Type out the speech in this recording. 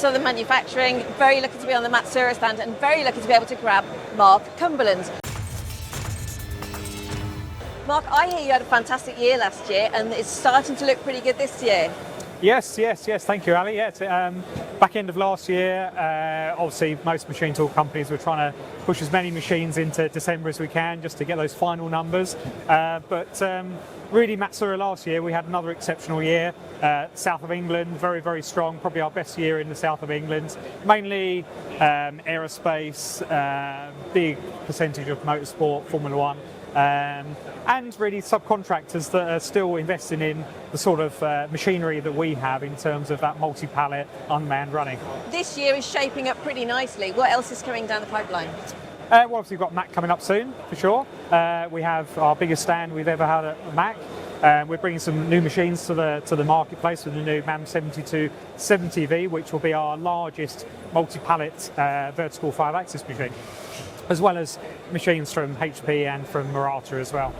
Southern Manufacturing, very lucky to be on the Matsuura stand and very lucky to be able to grab Mark Cumberland. Mark, I hear you had a fantastic year last year and it's starting to look pretty good this year. Yes, thank you, Ali. Yeah, back end of last year, obviously most machine tool companies were trying to push as many machines into December as we can just to get those final numbers. But really Matsuura last year, we had another exceptional year. South of England, very, very strong, probably our best year in the south of England. Mainly aerospace, big percentage of motorsport, Formula One. And really subcontractors that are still investing in the sort of machinery that we have in terms of that multi-pallet unmanned running. This year is shaping up pretty nicely. What else is coming down the pipeline? Well, obviously we've got Mac coming up soon, for sure. We have our biggest stand we've ever had at Mac. We're bringing some new machines to the marketplace with the new MAM 7270V, which will be our largest multi-pallet vertical 5-axis machine, as well as machines from HP and from Murata as well.